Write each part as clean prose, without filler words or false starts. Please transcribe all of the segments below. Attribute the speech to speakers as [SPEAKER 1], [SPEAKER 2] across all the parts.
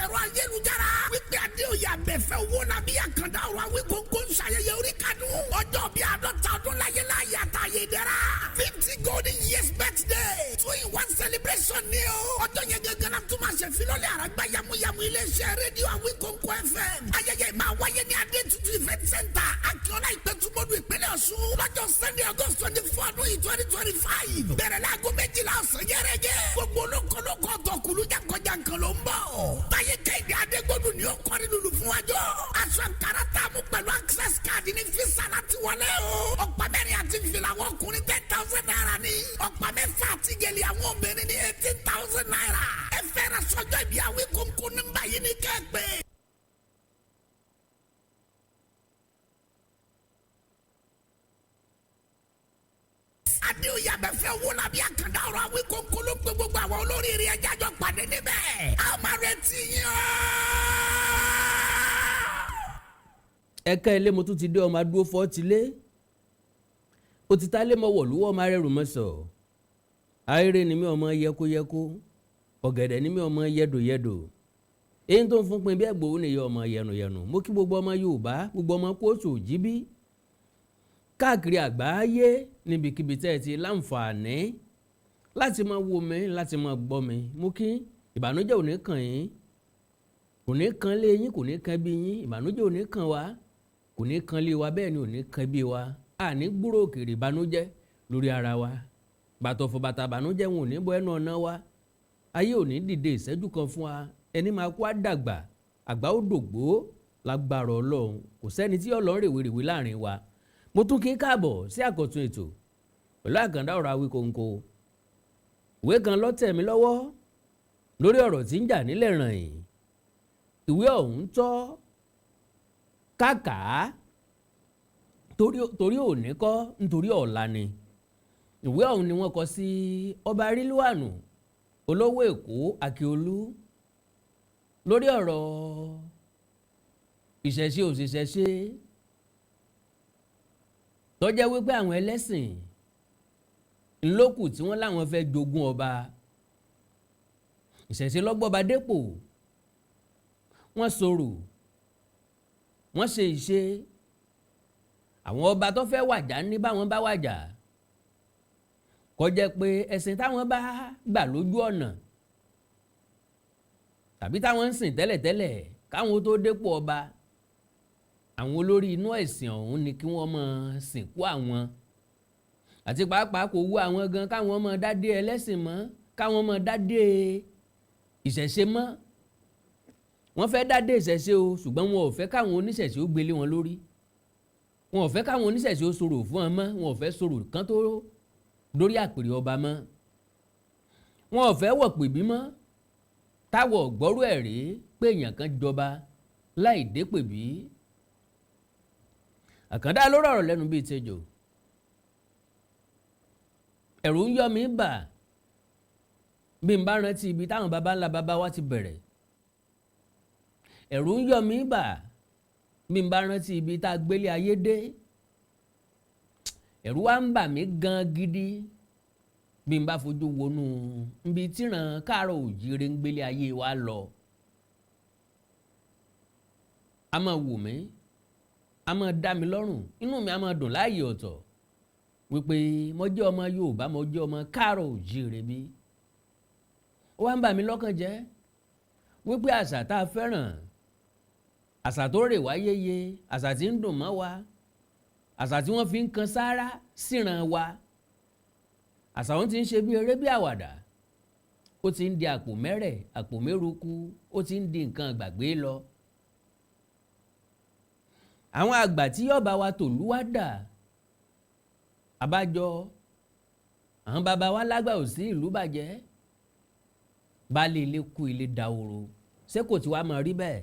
[SPEAKER 1] ẹ̀rọ ayélujára wípé Adéoyè abẹ́fẹ́ owó nàbí àkàndá ọ̀rọ̀ Awíkonko ń ṣayẹyẹ orí kadùn ọjọ́ bíi 50 ọdún láyé láyé àtàyè dẹ́ra 50 golden years birthday 2-in-1 celebration ni o ọjọ́ yẹn gẹ́gẹ́ la tún máa ṣe filọ́lẹ̀ àràgbá yamuyamu iléeṣẹ́ rédíò Awíkonko FM ayẹyẹ máa wáyé ní Adétutù event center Akiolu ìpẹ́tùmọ́dù ìpínlẹ̀ Ọ̀ṣun lọ́jọ́ Sunday August 24 ọdún 2025 bẹ̀rẹ̀ láago 12 ọ̀sán yẹ́rẹ́gẹ́ gbogbo olókòlókò tọkùlù jankan ló ń bọ̀ táyé Kẹ́hìndé Adégbòdù ni ó kọrin lulu fún wájọ́ aṣọ àǹkárá tààmú pẹ̀lú access card ní fisa láti wọlé o ọ̀pá mẹ́rin àti fìlà àwọn ọkùnrin 10,000 naira ní ọ̀pá mẹ́fà àti gèlè àwọn obìnrin ní 18,000 naira ẹ fẹ́ ra sọ́jọ́ ìbí Awíkonko nígbà yìí ní kẹ́gbẹ́. Adéoyè abẹ́fẹ́ owó làbí àkàndá ọ̀rọ̀ Awíkonko ló gbé gbogbo àwọn olóríire ẹja jọ pàdé níbẹ̀. a máa retí yín.
[SPEAKER 2] ẹ̀ka ilé mo tún ti dé ọmọ adúró fọ́ ti lé o ti ta lé mọ́ wọ̀lúwọ́ ọmọ arẹ́rù mọ́ sọ ayére ni mi ọmọ yẹkóyẹkó ọ̀gẹ̀dẹ̀ ni mi ọmọ yẹdòyẹdò èyí tó ń fún pin bí ẹgbòó nìyẹn ọmọ yẹnuyẹnu mo kí gbogbo ọmọ Yorùbá gbogbo ọmọ kóòtù òjìbí káàkiri àgbáyé níbikíbi tẹ́ ẹ ti láǹfààní láti máa wo mi láti máa gbọ́ mi mú kí ìbànújẹ́ ò ní kàn yín kò ní kan lé yín kò ní kan bí yín ìbànújẹ́ ò ní kàn wá kò ní kan lé wa bẹ́ẹ̀ ni ò ní kan bí wa àní gbúrò òkèrè ìbànújẹ́ lórí ara wa bàtọ̀fọ̀ bàtà ìbànújẹ́ wọn ò ní bọ́ ẹnu ọ̀nà wa ayé ò ní dìde ìṣẹ́jú kan fún wa ẹni máa kó àdàgbà àgbà ó dògbó lágbára Ọlọ́run kò sẹ́ni tí Ọlọ́run rèwerèwe láàrin wa mo tún kí káàbọ̀ sí àkọ́tún ètò pẹ̀lú àkàndá ọ̀rọ̀ Awíkonko ìwé kan ló tẹ̀ mí lọ́wọ́ lórí ọ̀rọ̀ tí ń jà nílẹ̀ ràn-ín ìwé ọ̀hún tọ́ kàkà torí òní kọ́ nítorí ọ̀la ni ìwé ọ̀hún ni wọ́n kọ sí ọba Rílíwànù olówó Èkó Akiolu lórí ọ̀rọ̀ ìṣẹ̀ṣe òṣìṣẹ́ṣe tó jẹ́ wípé àwọn ẹlẹ́sìn ńlọ́kù tí wọ́n láwọn fẹ́ jogún ọba ìṣẹ̀ṣe lọ́gbọ́ba dépò wọ́n sọ̀rọ̀ wọ́n ṣe ìṣe àwọn ọba tó fẹ́ wàjà ní báwọn bá wàjà kó jẹ́ pé ẹ̀sìn táwọn bá gbà lójú ọ̀nà tàbí táwọn ń sìn tẹ́lẹ̀tẹ́lẹ̀ káwọn tó dépò ọba àwọn olórí inú ẹ̀sìn ọ̀hún ni kí wọ́n máa sìnkú àwọn àti pàápàá kò wú àwọn gan káwọn máa dádé ẹlẹ́sìn mọ́ káwọn máa dádé ìṣẹ̀ṣe mọ́ wọ́n fẹ́ dádé ìṣẹ̀ṣe o ṣùgbọ́n wọn ò fẹ́ káwọn oníṣẹ̀ṣe ó gbélé wọn lórí wọn ò fẹ́ káwọn oníṣẹ̀ṣe ó sọ̀rọ̀ fún wọn mọ́ wọn ò fẹ́ sọ̀rọ̀ kán tó dórí àpèrè ọba mọ́ wọn ò fẹ́ wọ̀ pèbí mọ́ táwọ̀ gbọ́rú ẹ̀ rí pé èèyàn kan jọba láì dé pèbí àkàndá ló rọrọ̀ lẹ́nu bíi tejò ẹ̀rù ń yọ mí bà bí n bá rántí ibi táwọn baba ńlá baba wa ti bẹ̀rẹ̀ ẹ̀rù ń yọ mí bà bí n bá rántí ibi tá a gbélé ayé dé ẹ̀rù wa ń bà mí gan gidi bí n bá fojú wọnú ibi tíran káàárọ̀ òjíire ń gbélé ayé wa lọ a máa wù mí a máa dá mi lọ́rùn inú mi a máa dùn láàyè ọ̀tọ̀ wípé mo jẹ́ ọmọ Yorùbá mo jẹ́ ọmọ káàárọ̀ òjíire bí ó wá ń bà mí lọ́kàn jẹ́ wípé àṣà tá a fẹ́ràn àṣà tó rè wá yéye àṣà tí ń dùn mọ́ wa àṣà tí wọ́n fi ń kan sáárá síran wa àṣà wọn ti ń ṣe bí eré bí àwàdà ó ti ń di àpò mẹ́rẹ̀ àpò mẹ́rùkú ó ti ń di nǹkan gbàgbé lọ àwọn àgbà tí yọba wa tòlú wá dà àbájọ àwọn baba wa lágbà ò sí ìlú bàjẹ́ baálé ilé kú ilé dahoro ṣé kò tí wàá máa rí bẹ́ẹ̀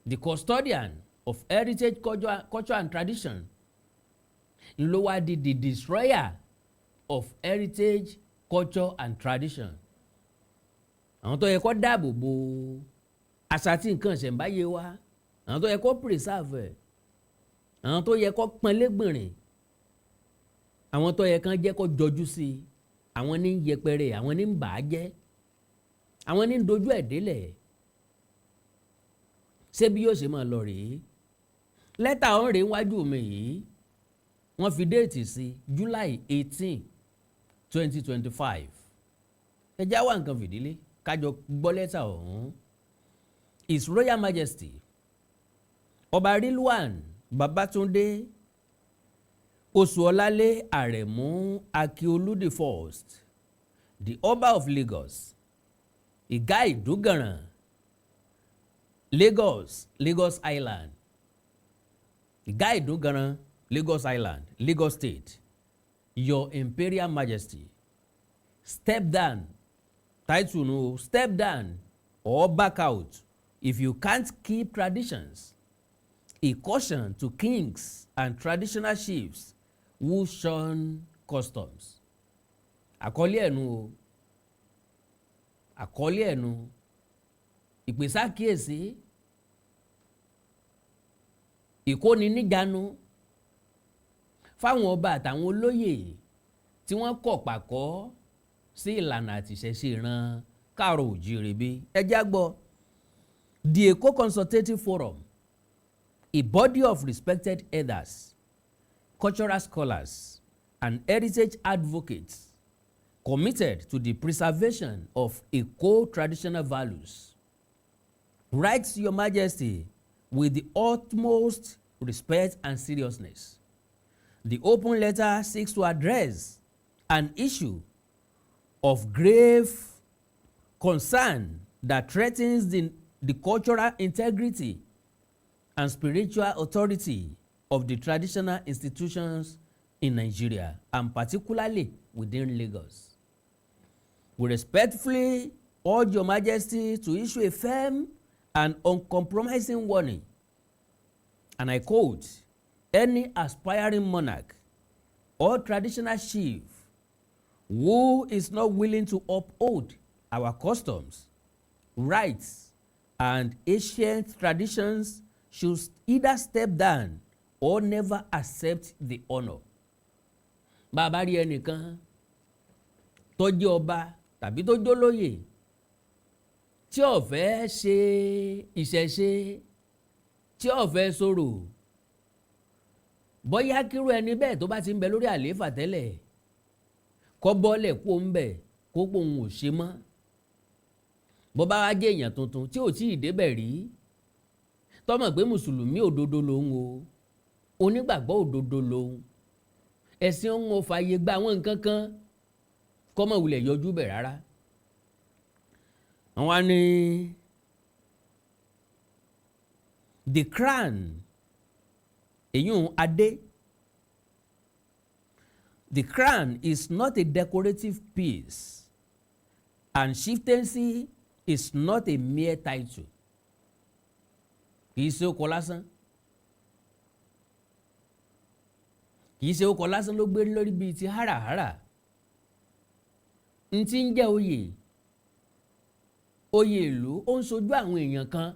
[SPEAKER 2] the custodian of heritage culture and tradition ló wá di the destroyer of heritage culture and tradition àwọn tó yẹ kó dáàbò bo àṣà tí nǹkan ìṣẹ̀ǹbáyé wa àwọn tó yẹ kó preserve ẹ̀ àwọn tó yẹ kó pọ́nlẹ́gbìnrin àwọn tó yẹ kán jẹ́ kó jọjú sí i àwọn ní yẹpẹrẹ àwọn ní bà á jẹ́ àwọn ní dojú ẹ̀ délẹ̀ ṣé bí yóò ṣe máa lọ rèé lẹ́tà ọ̀hún rèé wájú mi yìí wọ́n fi déètì sí July 18, 2025 ẹ já wá nǹkan fìdílé kájọ gbọ́ lẹ́tà ọ̀hún. His Royal Majesty Ọba Rilwan Babatunde Oṣuọlálé Àrẹ̀mú Akiolu the First, the Ọba of Lagos, Ìgá Ìdúgànràn, Lagos Island, Ìgá Ìdúgànràn, Lagos Island, Lagos State. Your Imperial Majesty, step down, title no, step down or back out if you can't keep traditions. A caution to kings and traditional chiefs who shun customs. Àkọlé ẹ̀nu o, àkọlé ẹ̀nu, ìpèsè àkíyèsí, ìkóni níjàánu fáwọn ọba àtàwọn olóyè tí wọ́n kọ̀ pàkọ́ sí ìlànà àtìṣẹ́ṣe ìran káàrọ̀ òjíire bí. ẹ já gbọ́. The Èkó Consultative Forum, a body of respected elders, cultural scholars, and heritage advocates committed to the preservation of Èkó traditional values, writes Your Majesty with the utmost respect and seriousness. The open letter seeks to address an issue of grave concern that threatens the cultural integrity and spiritual authority of the traditional institutions in Nigeria, and particularly within Lagos. We respectfully urge Your Majesty to issue a firm and uncompromising warning, and I quote, any aspiring monarch or traditional chief who is not willing to uphold our customs, rights, and ancient traditions should either step down or never accept the honor. Bàbá rí ẹnìkan tó jẹ́ ọba tàbí tó jẹ́ olóyè tí ó fẹ́ ṣe ìṣẹ̀ṣe, tí ó fẹ́ sọ̀rọ̀, bóyá kírú ẹni bẹ́ẹ̀ tó bá ti ń bẹ lórí àlééfà tẹ́lẹ̀ kó bọ́lẹ̀ kó ń bẹ̀ kó pòun ò ṣe mọ́. Bó bá wá jẹ́ èèyàn tuntun tí ò tí ì débẹ̀ rí tó mọ̀ pé mùsùlùmí òdodo lòun o, onígbàgbọ́ òdodo lòun, ẹ̀sìn òun ò fààyè gba àwọn nǹkan kan kó má wulẹ̀ yọjú bẹ̀ rárá. Wọ́n ní the crown, èyún adé, the crown is not a decorative piece and chieftaincy is not a mere title. Kìí ṣe okọ̀ lásán, kìí ṣe okọ̀ lásán ló gbé lórí bíi ti háràhárà. N ti ń jẹ́ oyè ìlú, ó ń sojú àwọn èèyàn kan,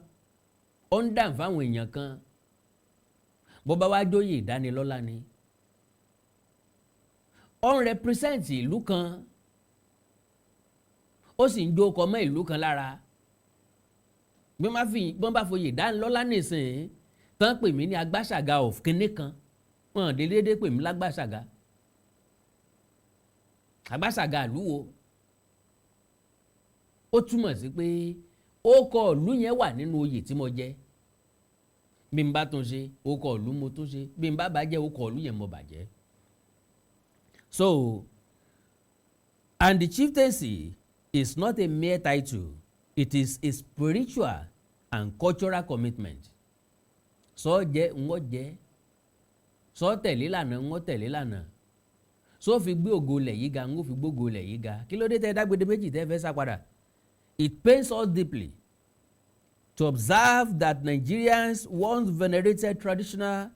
[SPEAKER 2] ó ń dàn fáwọn èèyàn kan. Bó bá wá jóyè ìdánilọ́lá ni, ó ń represent ìlú kan, ó sì ń jó ọkọ̀ mọ́ ìlú kan lára. Bí wọ́n bá foyè ìdánilọ́lá nìsín tán pè mí ní agbáṣàga of kinní kan, wọ́n dédé pè mí lágbáṣàga. Agbáṣàga ìlú wo? Ó túmọ̀ sí pé ó kọ ìlú yẹn wà nínú oyè tí mo jẹ. Bí n bá tún ṣe ó kọ ìlú mo tún ṣe, bí n bá bàjẹ́ ó kọ ìlú yẹn mo bàjẹ́. So, and the chieftaincy is not a mere title, it is a spiritual and cultural commitment. Sọ jẹ́ ń wọ́n jẹ́, sọ tẹ̀lé lànà ń wọ́n tẹ̀lé lànà, sọ fi gbé ògo lẹ̀ yí ga ń wọ́n fi gbógo lẹ̀ yí ga. Kí ló dé tẹ́ dágbére méjì tẹ́ fẹ́ sá padà? It pains us deeply to observe that Nigerians once venerated traditional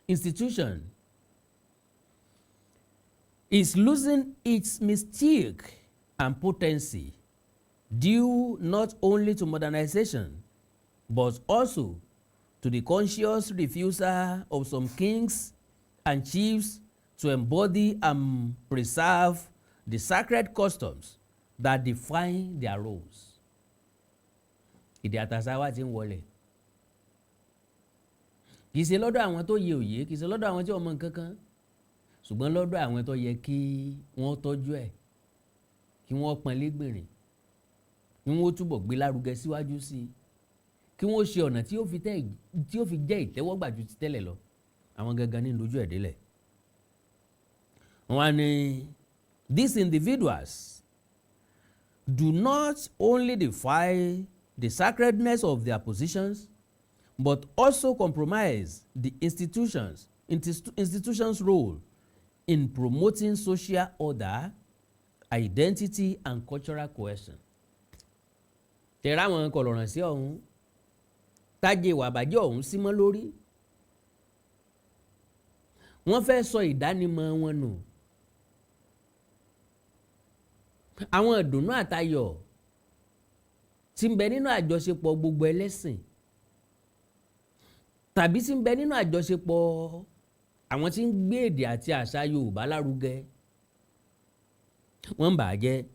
[SPEAKER 2] institution is losing its mystique and potency due not only to modernization but also to the conscious refusal of some kings and chiefs to embody and preserve the sacred customs that define their roles. Ìdí àtàṣà wa ti ń wọlé. kì í ṣe lọ́dọ̀ àwọn tó yẹ òye, kì í ṣe lọ́dọ̀ àwọn tí wọ́n mọ nǹkan kan, ṣùgbọ́n lọ́dọ̀ àwọn tó yẹ kí wọ́n tọ́jú ẹ̀, kí wọ́n pọ́n légbèrè, kí wọ́n túbọ̀ gbé lárugẹ síwájú sí i, kí wọ́n ṣe ọ̀nà tí ó fi jẹ́ ìtẹ́wọ́gbà ju ti tẹ́lẹ̀ lọ. Àwọn gangan ní lójú ẹ̀ délẹ̀. Wọ́n ní these individuals do not only defy the sacredness of their positions, but also compromise the institution's role in promoting social order, identity, and cultural cohesion. Tẹ̀rá àwọn kọ̀lọ̀ràn sí ọ̀hún, tájé ìwà àbàjẹ́ ọ̀hún sí mọ́ lórí. Wọ́n fẹ́ sọ ìdánimọ̀ wọn nù. Àwọn ìdùnnú àtayọ̀ tí ń bẹ nínú àjọṣepọ̀ gbogbo ẹlẹ́sìn, tàbí tí ń bẹ nínú àjọṣepọ̀ àwọn tí ń gbé èdè àti àṣà Yorùbá lárugẹ, wọ́n ń bà á jẹ́.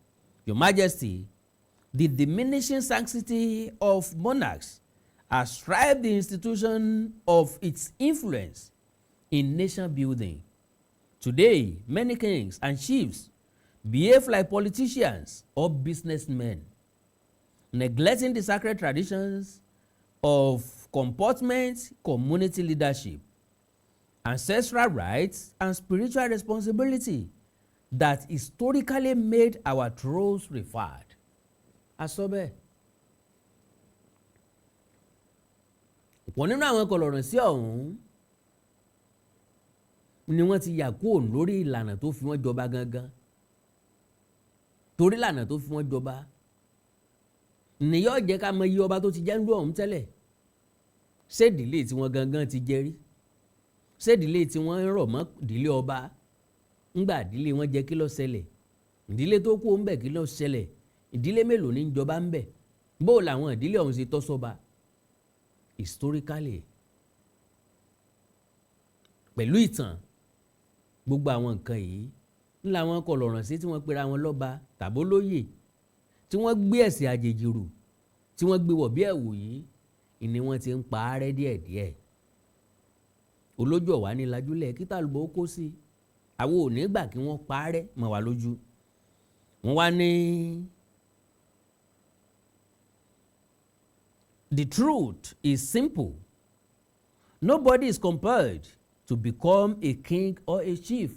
[SPEAKER 2] Your Majesty, the diminishing sanctity of monarchs has stripped the institution of its influence in nation building. Today, many kings and chiefs behave like politicians or businessmen, neglecting the sacred traditions of comportment, community leadership, ancestral rights, and spiritual responsibility that historically made our thrones revered. Asọ́bẹ̀. Ọ̀pọ̀ nínú àwọn kọlọ̀rọ̀ sí ọ̀hún ni wọ́n ti yà kúrò lórí ìlànà tó fi wọ́n jọba gangan. Torí ìlànà tó fi wọ́n jọba ni yóò jẹ́ ká mọ iye ọba tó ti jẹ́ ń lú ọ̀hún tẹ́lẹ̀. Ṣé ìdílé tí wọ́n gangan ti jẹ rí? Ṣé ìdílé tí wọ́n ń rọ̀ mọ́ ìdílé ọba? Ńgbà ìdílé wọn jẹ́ kí ló ṣẹlẹ̀? Ìdílé tó kú ń bẹ̀ kí ló ṣẹlẹ̀? Ìdílé mélòó ní jọba ń bẹ̀? Bó làwọn ìdílé ọ̀hún ṣe tọ́ sọ́ba? Historically, pẹ̀lú ìtàn, gbogbo àwọn nǹkan yìí ń làwọn kọlọ̀ràn sí tí wọ́n pera wọn lọ́ba tàbó lóyè, tí wọ́n gbé ẹ̀sìn àjèjì rù, tí wọ́n gbé wọ̀ bí ẹ̀wù yìí, ìní wọ́n ti ń pa ààrẹ díẹ̀díẹ̀. Olójú ọ̀wá ní lajúlẹ̀ kí tàlùbọ̀ ó kó sí i. Àwọn ò ní gbà kí wọ́n pa ààrẹ mọ́ wa lójú. Wọ́n wá ní the truth is simple. Nobody is compelled to become a king or a chief.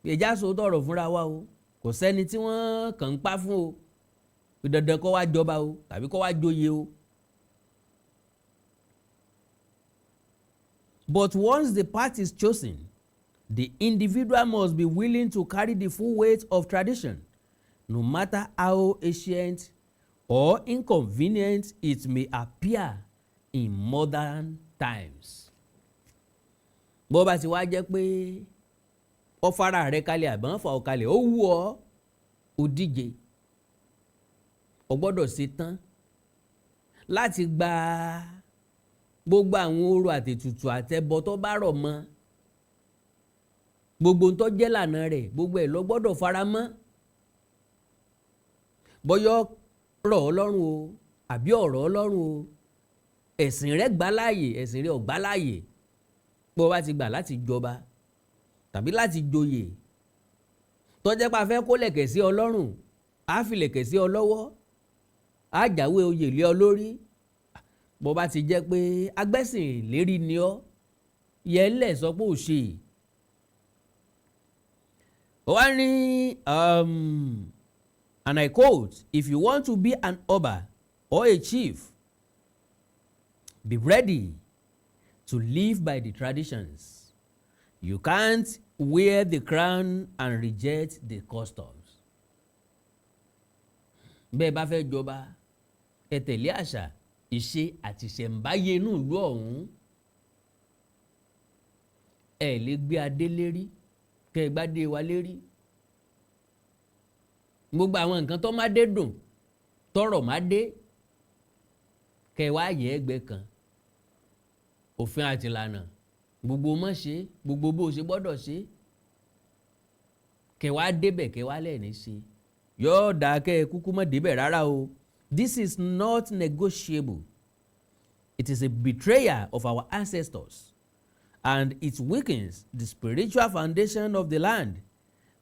[SPEAKER 2] Ìjà sọ tọrọ fúnra wa o, kò sẹ́ni tí wọ́n kàn ń pa fún o, dandan kó wá jọba o tàbí kó wá joyè o. But once the path is chosen, the individual must be willing to carry the full weight of tradition, no matter how ancient or inconvenient it may appear in modern times. Bó bá ti wá jẹ́ pé ó fara rẹ̀ kalẹ̀ àbọ̀n fà ọ́ kalẹ̀ ó wù ọ́ ó díje, ó gbọ́dọ̀ ṣe tán láti gba gbogbo àwọn orò àtètùtù àtẹbọ tó bá rọ̀ mọ́, gbogbo ń tó jẹ́ lànà rẹ̀, gbogbo ẹ̀ ló gbọ́dọ̀ fara mọ́. Bọ́yọ́ rọ̀ ọ́ lọ́rùn o àbí ọ̀rọ̀ ọlọ́run o, ẹ̀sìn rẹ̀ gbà láàyè, ẹ̀sìn rẹ̀ ò gbà láàyè. Bó bá ti gbà láti jọba tàbí láti joyè, tó jẹ́ pé a fẹ́ kó lẹ̀kẹ̀ sí ọ lọ́rùn, á fi lẹ̀kẹ̀ sí ọ lọ́wọ́, á jáwé oyè lé ọ lórí. Bó bá ti jẹ́ pé agbẹ́sìn lérí ni ọ́, yẹlẹ̀ sọ pé ò ṣe. Wọ́n ní and I quote, if you want to be an oba or a chief, be ready to live by the traditions. You can't wear the crown and reject the customs. Bẹ́ẹ̀ bá fẹ́ jọba, ẹ tẹ̀lé àṣà, ìṣe àti ìṣẹ̀ǹbáyé inú ìlú ọ̀hún. Ẹ lè gbé adé lérí, kẹ́ ẹ gbádé wa lérí. Gbogbo àwọn nǹkan tó má dé dùn, tọrọ má dé, kẹ́ ẹ wá yẹ ẹgbẹ́ kan. Òfin àti ìlànà, gbogbo mọ̀ ṣe, gbogbo bó ṣe gbọ́dọ̀ ṣe. Kẹ́ wá débẹ̀, kẹ́ wá lẹ́ẹ̀ni ṣe. Yóò dáa kẹ́ ẹ kúkú mọ́ débẹ̀ rárá o. This is not negotiable. It is a betrayal of our ancestors, and it weakens the spiritual foundation of the land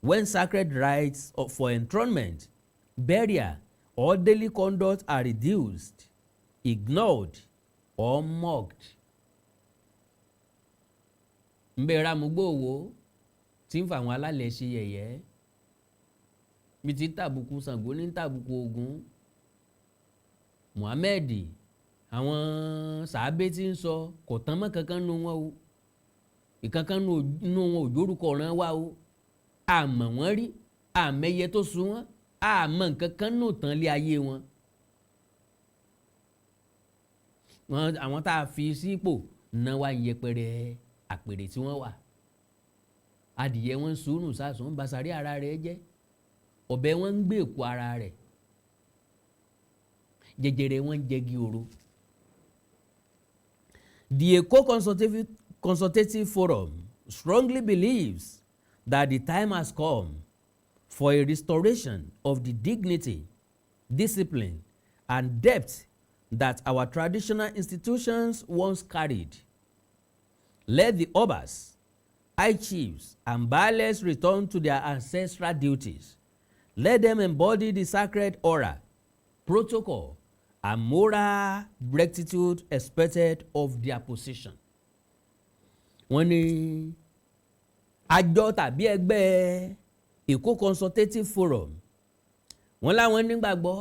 [SPEAKER 2] when sacred rites for enthronement, burial, or daily conduct are reduced, ignored, or mocked. Mbẹ́ra Mugbòòwò tí ń fa àwọn alálẹ̀ ṣe yẹ̀yẹ́ bí ti tàbùkù Ṣàngó ní tàbùkù Ògún, Muhammed àwọn sàábé tí ń sọ kò tán mọ́ kankan nù wọn o, ìkankan nù wọn ò jórúkọ ọ̀ràn wa o, àmọ́ wọ́n rí, àmẹ́yẹ tó sun wọn, àmọ́ nǹkan kan nù tán lé ayé wọn. Àwọn tá a fi sípò náà wá yẹpẹrẹ àpèrè tí wọ́n wà. Adìyẹ wọn sùúrù sásùn ń basàrí ara rẹ̀ jẹ́, ọ̀bẹ wọn ń gbé èpo ara rẹ̀, jẹjẹrẹ wọn ń jẹgi oró. The Èkó Consultative Forum strongly believes that the time has come for a restoration of the dignity, discipline, and depth that our traditional institutions once carried. Let the Obas, high chiefs, and baales return to their ancestral duties. Let them embody the sacred aura, protocol, and moral rectitude expected of their position. Wọ́n ní àjọ tàbí ẹgbẹ́ Èkó Consultative Forum wọ́n láwọn nígbàgbọ́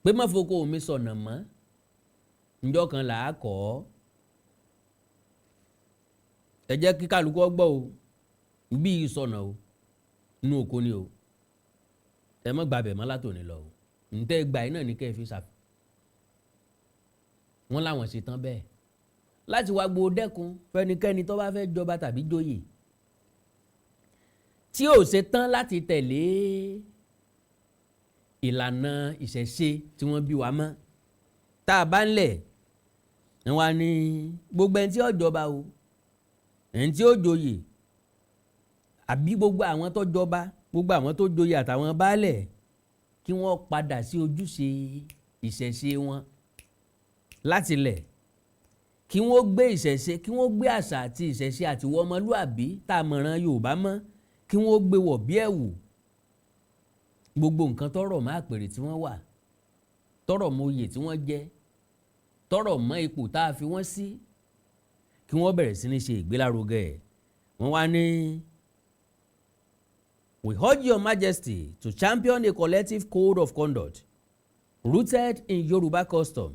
[SPEAKER 2] pé má foko omi sọ̀nà mọ́ ǹjọ́ kan là á kọ́ ọ́. Ẹ jẹ́ kí kálukú gbọ́ o, bí ìsọ̀nà o, inú oko ni o, ẹ má gbàbẹ̀ mọ́ látòní lọ o, ǹtẹ́ gbà iná ní kẹ́ ẹ fi ṣàfihàn. Wọ́n láwọn ṣe tán bẹ́ẹ̀ láti wá gbọ́ dẹ́kun fẹ́nikẹ́ni tó bá fẹ́ jọba tàbí joyè tí ò ṣe tán láti tẹ̀lé ìlànà ìṣẹ̀ṣe tí wọ́n bí wa mọ́. Tá a bá ń lẹ̀ ẹ̀ wá ní gbogbo ẹni tí ó jọba o, ẹni tí ó joyè, àbí gbogbo àwọn tó jọba, gbogbo àwọn tó joyè àtàwọn baálẹ̀ kí wọ́n padà sí ojúṣe ìṣẹ̀ṣe wọn láti lẹ̀, kí wọ́n gbé ìṣẹ̀ṣe, kí wọ́n gbé àṣà àti ìṣẹ̀ṣe àti ìwà ọmọlúàbí tá a mọ̀ràn Yorùbá mọ́, kí wọ́n gbé wọ̀ bí ẹ̀wù. Gbogbo nǹkan tọ́rọ̀ mọ́ àpèrè tí wọ́n wà, tọ́rọ̀ mọ́ oyè tí wọ́n jẹ, tọ́rọ̀ mọ́ ipò tá a fi wọ́n sí, kí wọ́n bẹ̀rẹ̀ sí ní ṣe ìgbélárugẹ ẹ̀. Wọ́n wá ní We urge Your Majesty to champion a collective code of conduct rooted in Yoruba custom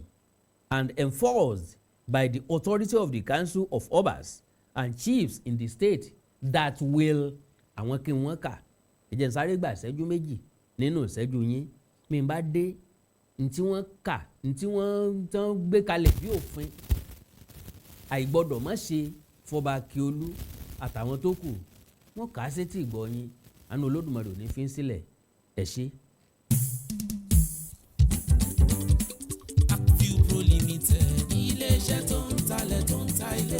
[SPEAKER 2] and enforced by the authority of the Council of Obas and Chiefs in the state that will àwọn kí wọ́n kà. Ìjẹ́ sáré gbà ìṣẹ́jú méjì nínú ìṣẹ́jú yín mi bá dé ntí wọ́n kà ntí wọ́n tán gbé kalẹ̀ bí òfin àìgbọ́dọ̀ má ṣe fọba Akiolu àtàwọn tó kù wọ́n kà á sétí ìgbọ́ yín àánú Olódùmarè ò ní fi ń sílẹ̀ ẹ̀ ṣe.
[SPEAKER 3] Akiolu Limited ilé-iṣẹ́ tó ń talẹ̀ tó ń ta ilé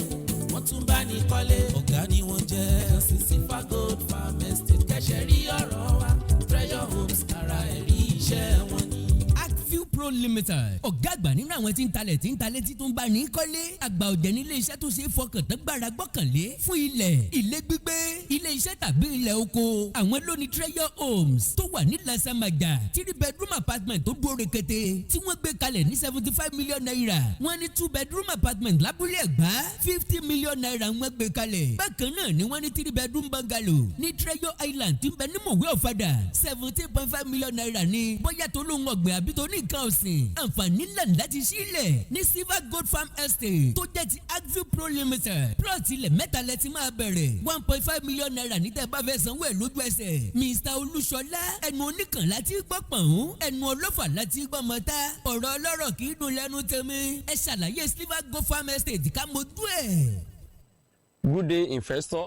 [SPEAKER 3] wọ́n tún bá ní kọ́lé ọ̀gá ni wọ́n jẹ́ Ìsìnkú Gold Farm Estate kẹ́sẹ̀ rí ọ̀rọ̀ wa Treasure Homes ara ẹ̀rí iṣẹ́ wọn ni.
[SPEAKER 4] Akiolu Limited ọ̀gá àgbà nínú àwọn tí ń talẹ̀ tí tó ń bá ní kọ́lé àgbà ọ̀jẹ̀ ní ilé-iṣẹ́ tó ṣe é fọkàn tán gbára gbọ́kànlé fún ilẹ̀ ilé gbígbé ilé-iṣẹ́ tàbí ilẹ̀ oko àwọn lóní Treasure Homes tó wà ní Lasamaja 3 bedroom apartment tó dúró rekete tí wọ́n gbé kalẹ̀ ní 75 million naira wọ́n ní 2 bedroom apartment lábúlé Ẹ̀gbá 50 million naira wọ́n gbé kalẹ̀ bákan náà ni wọ́n ní 3 bedroom bungalow ní Treasure Island tí ń bẹ ní Mòwe Ọ̀fadà 17.5 million naira ní bóyá tó lóun ọ̀gbìn àbí tó ní nǹkan ọ̀sìn àǹfààní ńlá láti sílẹ̀ ní Silver Gold Farm Estate tó jẹ́ ti Akiolu Limited plot ilẹ̀ mẹ́ta lẹ ti máa bẹ̀rẹ̀ 1.5 million naira ní tẹ́ bá fẹ́ sanwó ẹ̀ lójú ẹsẹ̀ Mr. Olúṣọlá ẹnu oníkan láti gbọ́ pọ̀n ẹnu ọlọ́fà láti gbọ́ mọ́ta ọ̀rọ̀ ọlọ́rọ̀ kì í dùn lẹ́nu tẹ̀mí ẹ ṣàlàyé Silver Gold Farm Estate ká mojú ẹ̀.
[SPEAKER 5] Good day, investor.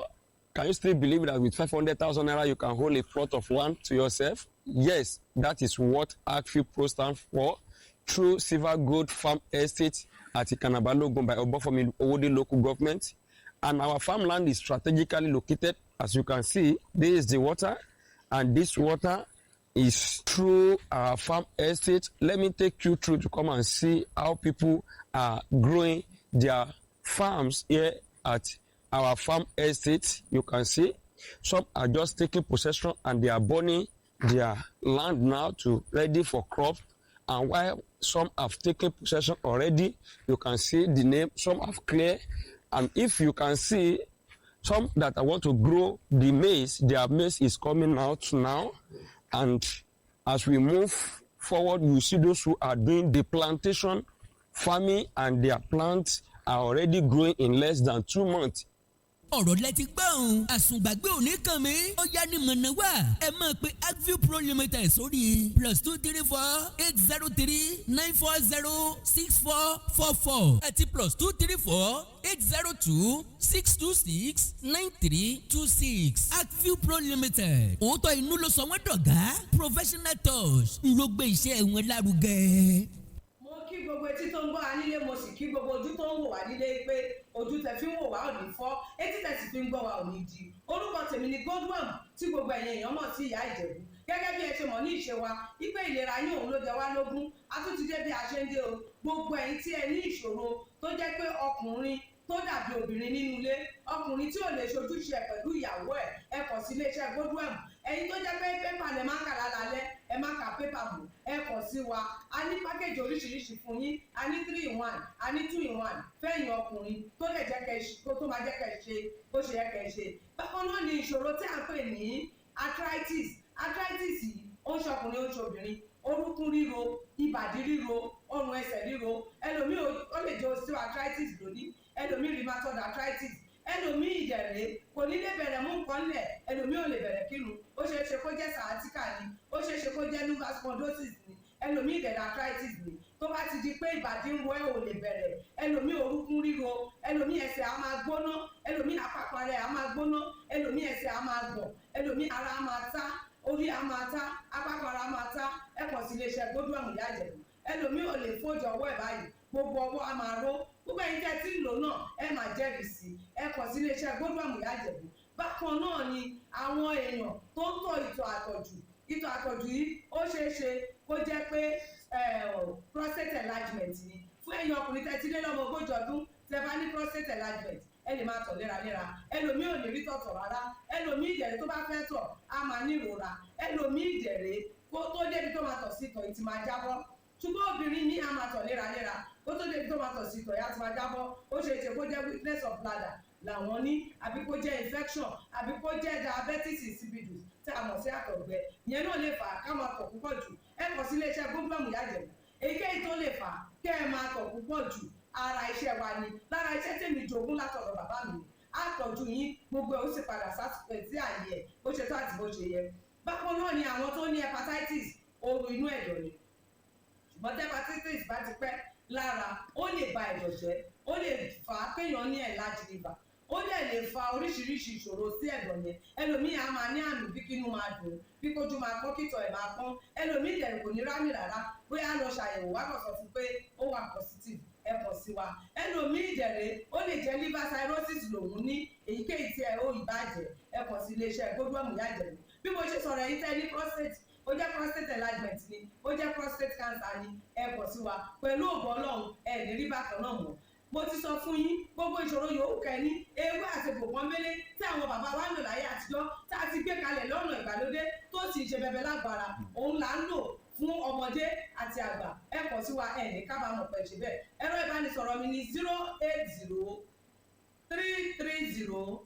[SPEAKER 5] Can you still believe that with 500,000 naira you can hold a plot of land to yourself? Yes, that is what Akiolu stands for. Through Silver Gold Farm Estate at Ikanabalogun by Obofomi Owode local government. And our farmland is strategically located. As you can see, this is the water, and this water is through our farm estate. Let me take you through to come and see how people are growing their farms here at our farm estate. You can see some are just taking possession and they are burning their land now to ready for crop, and while some have taken possession already, you can see the name, some have cleared. And if you can see some that I want to grow the maize, their maize is coming out now. And as we move forward, you see those who are doing the plantation farming and their plants are already growing in less than 2 months.
[SPEAKER 4] ọ̀rọ̀ lẹ ti gbọ́ ohun àsùngbàgbé òní kan mi ó yá ní mọ̀nà wá ẹ máa pe Akiolu Pro Limited sórí +234 803 940 6444 àti +234 802 626 9326 Akiolu Pro Limited òótọ́ inú ló sọ wọ́n dọ̀gá professional touch ń ló gbé iṣẹ́ wọn lárugẹ.
[SPEAKER 6] Kí gbogbo etí tó ń gbọ́ wa nílé mo sì kí gbogbo ojú tó ń wò wá nílé pé ojú tẹ fi ń wò wá ò ní fọ́ etí tẹ sì fi ń gbọ́ wa ò ní di. Orúkọ tèmi ni Godwin tí gbogbo ẹ̀yin èèyàn mọ̀ sí ìyá Ìjẹ̀bú. Gẹ́gẹ́ bí ẹ ṣe mọ̀ ní ìṣe wa wípé ìlera yín òun ló jẹ wá lógún. A tún ti dé bí a ṣe ń dé o. Gbogbo ẹ̀yin tí ẹ ní ìṣòro tó jẹ́ pé ọkùnrin tó dàbí obìnrin nínú ilé, ọkùnrin tí ò lè ṣojúṣe pẹ̀lú ìyàwó ẹ kàn sí iléeṣẹ́ Godwin. Ẹ̀yin tó jẹ́ pé pépà lẹ máa ń kà lálẹ́ ẹ máa kà pépà mọ́ ẹ kàn sí wa. A ní pákéjì oríṣiríṣi fún yín, a ní 3-in-1, a ní 2-in-1 fẹ́yìn ọkùnrin tó lè jẹ́ kẹ́ tó máa jẹ́ kẹ́ ṣe bó ṣe yẹ kẹ́ ṣe. Bákan náà ni ìṣòro tí a ń pè ní arthritis yìí ó ń ṣọkùnrin ó ń ṣobìnrin, orúnkún ríro, ìbàdí ríro, ọrùn ẹsẹ̀ ríro, ẹlòmíì ó lè jẹ́ osteoarthritis lónìí, ẹlòmíì rheumatoid arthritis, ẹlòmíì ìdẹ̀rẹ̀ kò ní lè bẹ̀rẹ̀ mú nǹkan lẹ̀, ẹlòmíì ò lè bẹ̀rẹ̀ kírun, ó ṣeé ṣe kó jẹ́ sciatica ni, ó ṣeé ṣe kó jẹ́ lumbar spondylosis ni, ẹlòmíì ìdẹ̀rẹ̀ arthritis ni. Tó bá ti di pé ìbàdí ń wọ ẹ ò lè bẹ̀rẹ̀, ẹlòmíì orúnkún ríro, ẹlòmíì ẹsẹ̀ á máa gbóná, ẹlòmíì àpapọ̀ rẹ̀ á máa gbóná, ẹlòmíì ẹsẹ̀ á máa gbọ̀n, ẹlòmíì ara á máa tá, orí á máa tá, àpapọ̀ ara á máa tá. Ẹ kàn sí iléeṣẹ́ Godwin ìyá Ìjẹ̀bú. Ẹlòmíì ò lè fojú ọwọ́ ẹ̀ báyìí, gbogbo ọwọ́ á máa ró. Gbogbo ẹ̀yin tẹ́ tí ń lò náà ẹ máa jẹ́rìí sí. Ẹ kàn sí iléeṣẹ́ Godwin ìyá Ìjẹ̀bú. Bákan náà ni àwọn èèyàn tó ń tọ̀ ìtọ̀ àtọ̀jù yìí ó ṣeé ṣe kó jẹ́ pé prostate enlargement ni. Fún ẹ̀yin ọkùnrin tẹ́ ti lé lọ́mọ 40 ọdún tẹ́ bá ní prostate enlargement ẹ lè máa tọ̀ léraléra, ẹlòmíì ò lè rí tọ̀tọ̀ rárá, ẹlòmíì ìdẹ̀rẹ̀ tó bá fẹ́ tọ̀ á máa ní ìrora, ẹlòmíì ìdẹ̀rẹ̀ kó tó débi tó máa tọ̀ sí tọ̀ ìtì máa jábọ́. Ṣùgbọ́n obìnrin ní á máa tọ̀ léraléra kó tó débi tó máa tọ̀ sí tọ̀ ìyá ti máa jábọ́. Ó ṣe é ṣe kó jẹ́ weakness of bladder làwọn ní, àbí kó jẹ́ infection, àbí kó jẹ́ diabetes insipidus tí a mọ̀ sí àtọ̀gbẹ. Ìyẹn náà lè fà á ká máa tọ̀ púpọ̀ jù. Ẹ kàn sí iléeṣẹ́ Godwin ìyá Ìjẹ̀bú. Èyíkéyìí tó lè fà á kẹ́ ẹ máa tọ̀ púpọ̀ jù ara iṣẹ́ wa ni, lára iṣẹ́ tèmi jogún látọ̀dọ̀ bàbá mi. Àtọ̀jú yín gbogbo ẹ̀ ó sì padà sí àyè ẹ̀ bó ṣe tó àti bó ṣe yẹ. Bákan náà ni àwọn tó ní hepatitis ooru inú ẹ̀dọ̀ ni. Ṣùgbọ́n tí hepatitis bá ti pẹ́ lára ó lè ba ẹ̀dọ̀ jẹ́, ó lè fà á kéèyàn ní enlarged liver, ó dẹ̀ lè fa oríṣiríṣi ìṣòro sí ẹ̀dọ̀ yẹn. Ẹlòmíì á máa ní àmì bí kínú máa dùn, bí kójú máa pọ́n, kítọ̀ ẹ̀ máa pọ́n. Ẹlòmíì dẹ̀ kò ní rámì rárá, bóyá lọ ṣàyẹ̀wò wá kàn sọ fún pé ó wà positive ẹ kàn sí wa. Ẹlòmíì ìdẹ̀rẹ̀ ó lè jẹ́ liver cirrhosis lòun ní, èyíkéyìí tí ẹ ó ìbàjẹ́ ẹ kàn sí iléeṣẹ́ Godwin ìyá Ìjẹ̀bú. Bí mo ṣe sọ̀rọ̀ yìí tẹ́ ní prostate, ó jẹ́ prostate enlargement ni, ó jẹ́ prostate cancer ni, ẹ kàn sí wa. Pẹ̀lú ògo Ọlọ́run ẹ lè rí bákan náà mọ́. Mo ti sọ fún yín gbogbo ìṣòro yòówù kẹ́ ní ewé àti gbòǹgbọ́n mélé tí àwọn bàbá wa ń lò láyé àtijọ́ tá a ti gbé kalẹ̀ lọ́nà ìgbàlódé tó sì ṣe bẹbẹ lágbára, òun là ń lò fún ọmọdé àti àgbà. Ẹ kàn sí wa ẹ ní kábàámọ̀ pẹ̀ ṣe bẹ́ẹ̀. Ẹ̀rọ ìbánisọ̀rọ̀ mi ni 080 330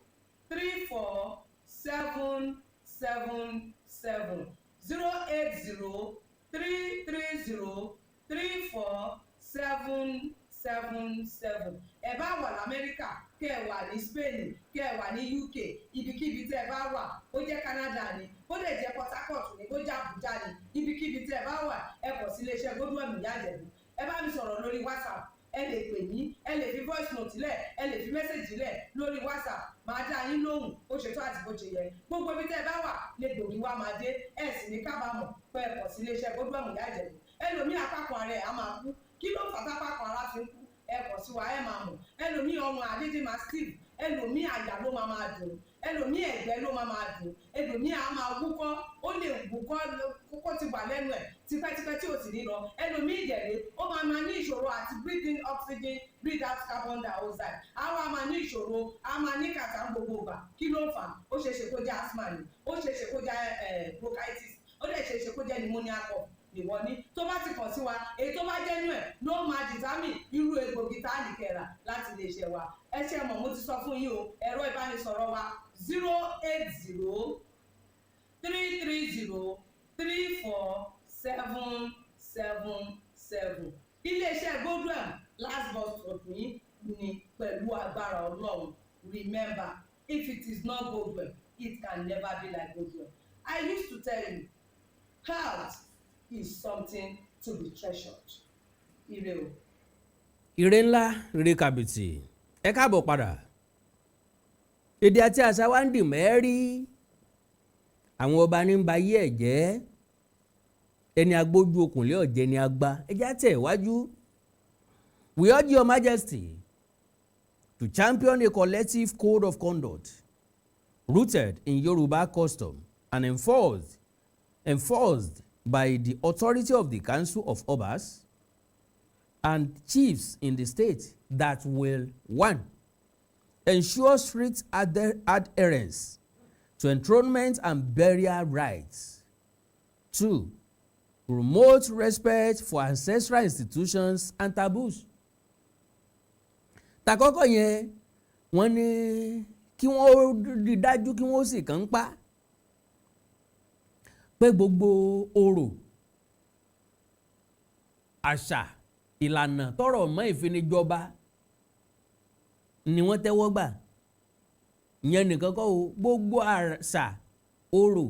[SPEAKER 6] 3477 080 330 3477. Ẹ bá wà l'Amẹ́ríkà, kẹ́ ẹ wà ní Spain, kẹ́ ẹ wà ní UK, ibikíbi tí ẹ bá wà, ó jẹ́ Canada ni, ó lè jẹ́ Port Harcourt ni, ó jẹ́ Abuja ni, ibikíbi tí ẹ bá wà ẹ kàn sí iléeṣẹ́ Godwin ìyá Ìjẹ̀bú. Ẹ bá mi sọ̀rọ̀ lórí WhatsApp, ẹ lè pè mí, ẹ lè fi voice note lẹ̀, ẹ lè fi message lẹ̀ lórí WhatsApp, máa dá yín lóhùn bó ṣe tó àti bó ṣe yẹ. Gbogbo ibi tí ẹ bá wà lè gbòógì wá máa dé, ẹ sì ní kábàámọ̀ pé ẹ kàn sí iléeṣẹ́ Godwin ìyá Ìjẹ̀bú. Ẹlòmíì àpapọ̀ ara ẹ̀ á máa kú, kí ló fà tápapọ̀ ara fi ń kú? Ẹ kàn sí wa ẹ máa mọ̀. Ẹlòmíì ọrùn àdédé máa stiff, ẹlòmíì àyà ló máa dùn, ẹlòmíì ẹ̀gbẹ́ ló máa dùn, ẹlòmíì á máa wúkọ́, ó lè wúkọ́ kókó ti wà lẹ́nu ẹ̀ tipẹ́tipẹ́ tí ò sì ní lọ, ẹlòmíì ìdẹ̀rẹ̀ ó máa ní ìṣòro àti breathe in oxygen breathe out carbon dioxide, á wá máa ní ìṣòro, á máa ní kàtà gbogbo ìgbà. Kí ló fà á? Ó ṣeéṣe kó jẹ́ asthma ni, ó ṣeéṣe kó jẹ́ bronchitis, ó dẹ̀ ṣeéṣe kó jẹ́ pneumonia cough ìwọ ní. Tó bá ti kàn sí wa, èyí tó bá jẹ́ nú ẹ̀ ló máa determine irú egbògi tá a lè kẹ́ra láti lè ṣe wa. Ẹ ṣe mọ̀, mo ti sọ fún yín o, ẹ̀rọ ìbánisọ̀rọ̀ wa 080-330-34777. Iléeṣẹ́ Godwin last bus stop yín ni pẹ̀lú agbára Ọlọ́run. Remember, if it is not Godwin, it can never be like Godwin. I used to tell you, health is something to be treasured. Ire o.
[SPEAKER 2] Ire ńlá, ire kàbìtì. Ẹ káàbọ̀ padà. Èdè àti àṣà wa ń dì mẹ́rí. Àwọn ọba ní ń ba ayé ẹ̀ jẹ́. Ẹni agbójú okùnlé ọ̀jẹ̀ ni agba. Ẹ jẹ́ àtẹ̀ iwájú. We urge Your Majesty to champion a collective code of conduct rooted in Yoruba custom and enforced by the authority of the Council of Obas and chiefs in the state that will 1. Ensure strict adherence to enthronement and burial rites. 2. Promote respect for ancestral institutions and taboos. Tàkọ́kọ́ yẹn wọ́n ní kí wọ́n rí dájú kí wọ́n sì kàn ń pa pé gbogbo orò àṣà ìlànà tọrọ mọ́ ìfinijọba ni wọ́n tẹ́wọ́ gbà. Ìyẹn nìkan kọ́ o, gbogbo àṣà orò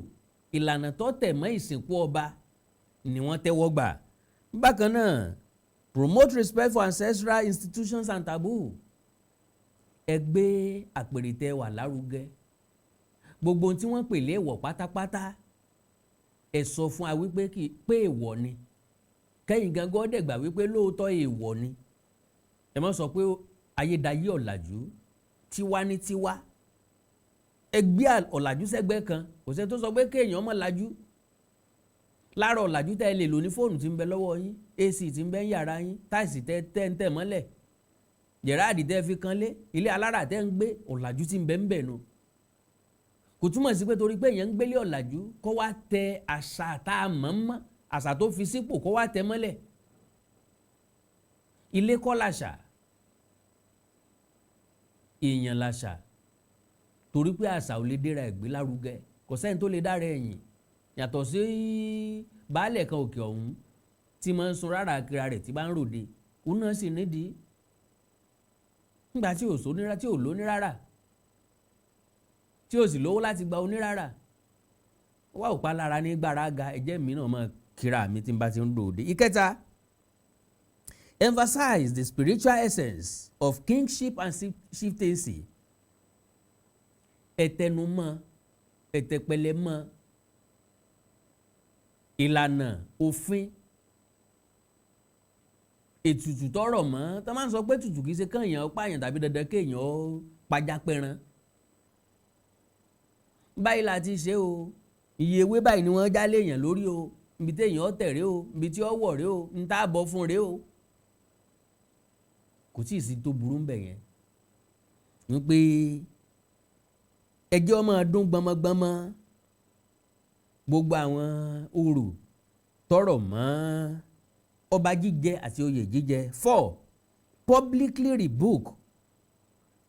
[SPEAKER 2] ìlànà tó tẹ̀ mọ́ ìsìnkú ọba ni wọ́n tẹ́wọ́ gbà. Bákan náà, promote respect for ancestral institutions and taboo. Ẹ gbé àpèrìtẹ́ wà lárugẹ. Gbogbo ohun tí wọ́n pè léèwọ̀ pátápátá ẹ sọ fún wa wípé pé èèwọ̀ ni. Kẹ́yìn gangan dẹ̀gbà wípé lóòótọ́ èèwọ̀ ni. Ẹ má sọ pé ayédayé ọ̀làjú tiwa ní tiwa. Ẹ gbé ọ̀làjú sẹ́gbẹ́ kan, kò sẹ́ tó sọ pé kéèyàn mọ̀ làjú. Lára ọ̀làjú tẹ́ ẹ lè lò ní fóònù tí ń bẹ lọ́wọ́ yín, AC tí ń bẹ ń yàrá yín, táìsì tẹ́ ń tẹ̀ mọ́lẹ̀, jẹ̀ráàdì tẹ́ fi kan lé, ilé alára tẹ́ ń gbé, ọ̀làjú tí ń bẹ ń bẹ nu. Kò túmọ̀ sí pé torí pé èèyàn ń gbélé ọ̀làjú kó wá tẹ àṣà tá a mọ̀ mọ́, àṣà tó fi sípò kó wá tẹ mọ́lẹ̀. Ilé kọ́ làṣà, èèyàn làṣà, torí pé àṣà ò lè dẹ́ra ẹ̀gbẹ́ lárugẹ, kò sẹ́ni tó lè dára ẹ̀yìn. Yàtọ̀ sí baálẹ̀ kan òkè ọ̀hún tí máa ń sun rárá kíra rẹ̀ tí bá ń ròde, òun náà sì nídìí. Nígbà tí ò sónírà tí ò lónírárà, tí ò sì lówó láti gba onírárà, wá ò pa lára ní gbàràgà ẹ̀jẹ̀ mi náà máa kíra mi tí n bá ti ń ròde. Ìkẹta, emphasize the spiritual essence of kingship and chieftaincy. Ẹ̀tẹnumọ́, ẹ̀tẹ̀pẹ̀lẹ́mọ́ ìlànà òfin ètùtù tọrọ mọ́. Tó máa ń sọ pé ètùtù kìí ṣe kéèyàn pààyàn tàbí dandan kéèyàn pàjápẹran. Báyìí la ti ṣe o, iye ewé báyìí ni wọ́n já léèyàn lórí o, ibi téèyàn tẹ̀rẹ́ o, ibi tí ó wọ̀ rẹ́ o, ń tá a bọ̀ fún rẹ́ o. Kò tí ì sí tó burú ń bẹ̀ yẹn. Wípé ẹjọ́ máa dún gbọmọgbọmọ. Gbogbo àwọn orò tọrọ mọ́ ọba jíjẹ àti oyè jíjẹ. 4. Publicly rebuke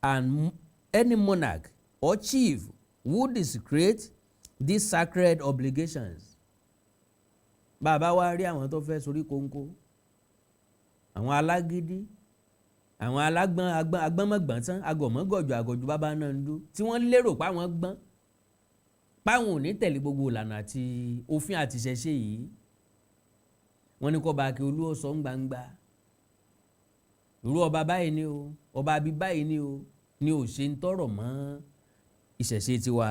[SPEAKER 2] and any monarch or chief who desecrate these sacred obligations. Bàbá wa rí àwọn tó fẹ́ sorí kóńkó, àwọn alágídí, àwọn agbọ́nmọ̀gbọ́n tán, agọ̀mọ́gọ̀jọ̀ àgọ̀jù bàbá náà ń dú, tí wọ́n lérò páwọn gbọ́n, páwọn ò ní tẹ̀lé gbogbo ìlànà àti òfin àti ìṣẹ̀ṣe yìí. Wọ́n ní kó bá Akiolu ó sọ ń gbangba. Irú ọba báyìí ni o, ọba àbí báyìí ni o, ni ò ṣe ń tọrọ mọ́ ìṣẹ̀ṣe tiwa.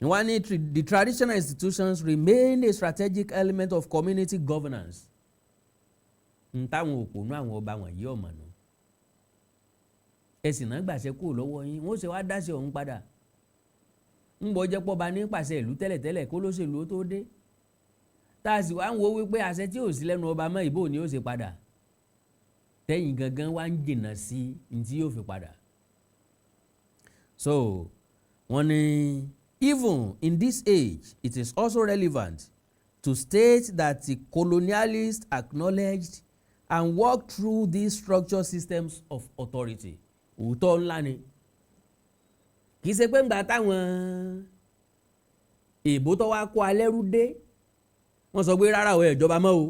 [SPEAKER 2] Wọ́n ní the traditional institutions remain a strategic element of community governance. Ń táwọn òpònú àwọn ọba wọ̀nyí ọ̀mọ̀ nù. ẹ̀sìn náà gbàṣẹ kúrò lọ́wọ́ yín wọ́n ṣe wá dáṣẹ ọ̀hún padà ń bọ́ jẹ́ pọ́ba ní pàṣẹ ìlú tẹ́lẹ̀tẹ́lẹ̀ kó lóṣèlú ó tó dé tá a sì wá ń wo wípé àṣẹ tí ò sí lẹ́nu ọba mọ́ ìbò ni ó ṣe padà tẹ́yìn gangan wá ń jìnnà sí ní tí yóò fi padà. So wọ́n ní even in this age it is also relevant to state that the colonialists acknowledged and worked through these structured systems of authority. Òótọ́ ńlá ni kì í ṣe pé ńgbà táwọn èèbó tó wá kó alẹ́rú dé wọ́n sọ pé rárá o ìjọba mọ́ o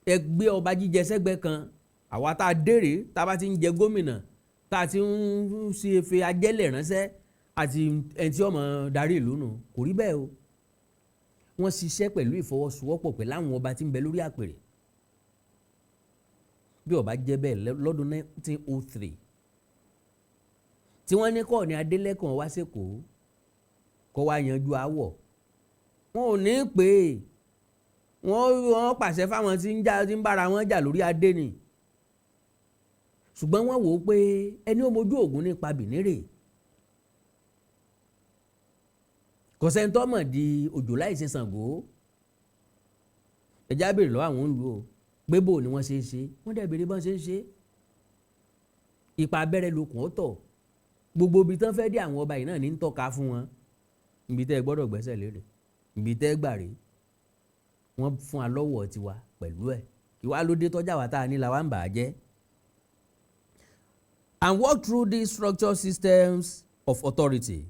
[SPEAKER 2] ẹ gbé ọba jíjẹ sẹ́gbẹ́ kan àwa tá a dèrè tá a bá ti ń jẹ gómìnà tá a ti ń ṣe efe ajẹ́lẹ̀ ránṣẹ́ àti ẹni tí ọmọ darí ìlú nù kò rí bẹ́ẹ̀ o wọ́n ṣiṣẹ́ pẹ̀lú ìfọwọ́sowọ́pọ̀ pẹ̀lú àwọn ọba tí ń bẹ lórí àpèrè bí ó bá jẹ́ bẹ́ẹ̀ lọ́dún 1903 tí wọ́n ní kọ́ọ̀ní Adélẹ́kàn wá sẹ́kọ̀ọ́ kó wá yanjú aáwọ̀ wọn ò ní pè é wọ́n pàṣẹ fáwọn tí ń bára wọn jà lórí adé ni ṣùgbọ́n wọ́n wò ó pé ẹni ó mojú ògún nípa bìnírè kò sẹ́ńtọ́ mọ̀ di òjò láìsí Ṣàngó ẹ̀já béèrè lọ́wọ́ àwọn olùlú o pé bò ni wọ́n ṣe é ṣe wọ́n dẹ̀ béèrè bọ́n ṣe é ṣe ipa abẹ́rẹ́ lókun ọ̀tọ̀ gbogbo ibi tán fẹ́ dé àwọn ọba yìí náà ní ń tọ́ka fún wọn ibi tẹ́ ẹ gbọ́dọ̀ gbẹ́sẹ̀ lérè ibi tẹ́ ẹ gbà rèé wọ́n fún wa lọ́wọ́ tiwa pẹ̀lú ẹ̀ kí wàá ló dé tọ́jà wa tá a ní la wá ń bà á jẹ́. And work through these structured systems of authority.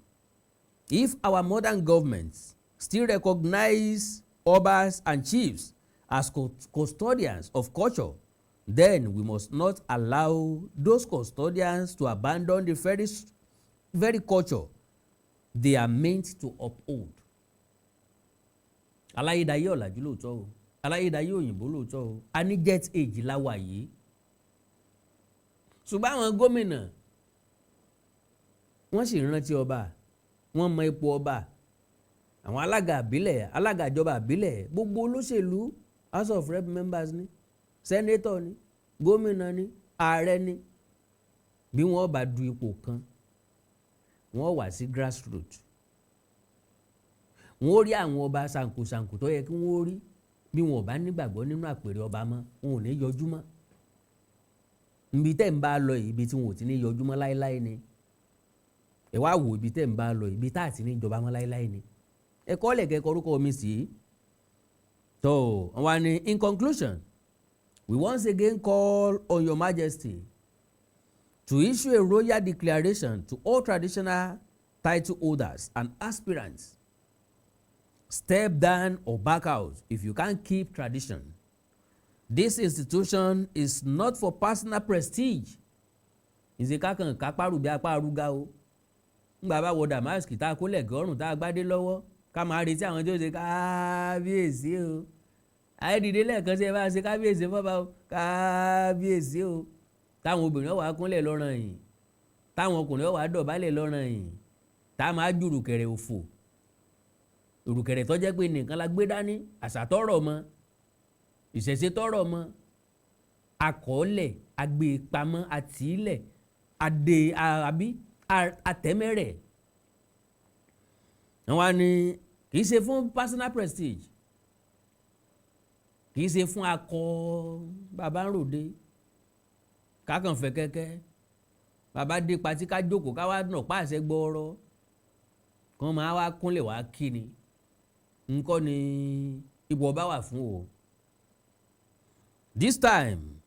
[SPEAKER 2] If our modern governments still recognize obas and chiefs as custodians of culture, then we must not allow those custodians to abandon the very culture they are meant to uphold. Aláyédáyé ọ̀làjú lóòótọ́ o aláyédáyé òyìnbó lóòótọ́ o a ní jet age láwa yìí ṣùgbọ́n àwọn gómìnà wọ́n sì rántí ọba wọ́n mọ ipò ọba àwọn alága àbílẹ̀ alága ìjọba àbílẹ̀ gbogbo olóṣèlú house of rep members ni senator ni gómìnà ni ààrẹ ni bí wọ́n bá du ipò kan wọ́n wà sí grassroots wọ́n rí àwọn ọba ṣàǹkóṣàǹkó tó yẹ kí wọ́n rí bí wọn ò bá nígbàgbọ́ nínú àpèrè ọba mọ́ wọn ò ní yọjú mọ́ ibi tẹ́ ń bá lọ ibi tí wọn ò ti ní yọjú mọ́ láéláé ni ẹ wá wò ibi tẹ́ ń bá lọ ibi tá à ti ní ìjọba mọ́ láéláé ni ẹ kọ́ lẹ̀kẹ́ korúkọ mi sí i tó wọn ni in conclusion we once again call on your majesty to issue a royal declaration to all traditional title holders and aspirants. Step down or back out if you can't keep tradition. This institution is not for personal prestige. Ìṣèkà kan kápárù bí apá arúgá o. Ńgbà bá wọ damask tá a kó lẹ̀gẹ́ ọ̀rùn tá a gbádé lọ́wọ́ ká máa retí àwọn tí ó ṣe kábíyèsí o. Àìdìde lẹ́ẹ̀kan sí ẹ bá ṣe kábíyèsí fọ́ba o kábíyèsí o. Táwọn obìnrin wà kúnlẹ̀ lọ́rùn yìí. Táwọn ọkùnrin wà dọ̀bálẹ̀ lọ́rùn yìí. Tá a máa jùrù kẹ̀rẹ̀ òfò. Òrùkẹ̀rẹ̀ tó jẹ́ pé nìkan la gbé dání àṣà tọrọ mọ́ ìṣẹ̀ṣe tọrọ mọ́ akọọ́lẹ̀ agbèpamọ́ àtìlẹ̀ adé àbí àtẹ́mẹ́rẹ̀ wọn ni kì í ṣe fún personal prestige kì í ṣe fún akọ bàbá ń ròde kákànfẹ́ kẹ́kẹ́ bàbá dé patí ká jókòó ká wá nà pàṣẹ gbọ́ọ́rọ́ kàn máa wá kúnlẹ̀ wá kí ni nǹkan ni ipò ọba wà fún o. This time,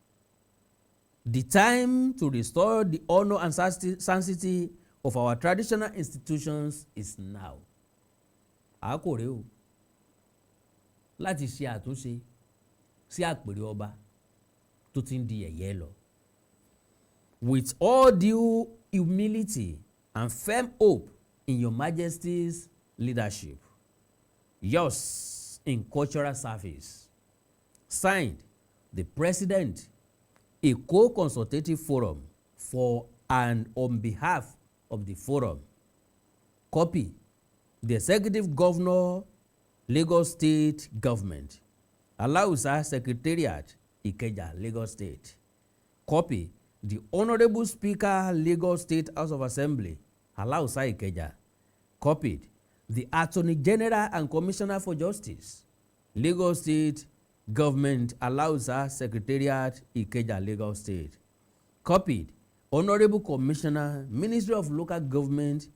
[SPEAKER 2] the time to restore the honor and sanctity of our traditional institutions is now. Àkòrè o láti ṣe àtúnṣe sí àpèrè ọba tó ti ń di yẹ̀yẹ́ lọ. With all due humility and firm hope in your majesty's leadership. Yours in cultural service. Signed, the President, Èkó Consultative Forum for and on behalf of the forum. Copy, the Executive Governor, Lagos State Government. Alausa Secretariat, Ikeja, Lagos State. Copy, The Honorable Speaker, Lagos State House of Assembly, Alausa Ikeja, copied. The Attorney General and Commissioner for Justice, Lagos State Government, Alausa Secretariat, Ikeja, Lagos State, copied. Honorable Commissioner, Ministry of Local Government,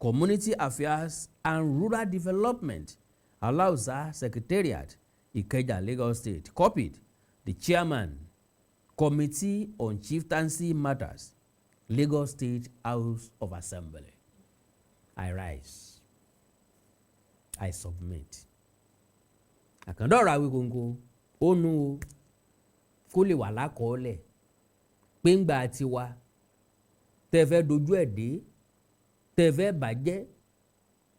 [SPEAKER 2] Community Affairs and Rural Development, Alausa Secretariat, Ikeja, Lagos State, copied. The Chairman, Committee on Chieftaincy Matters, Lagos State House of Assembly. I rise. I submit. Àkàndá ọ̀rọ̀ Awíkonko ó nu o kó lè wà lákọọ́lẹ̀ pé ń gbà tiwa tẹ́ fẹ́ dojú ẹ̀ dé tẹ́ fẹ́ bàjẹ́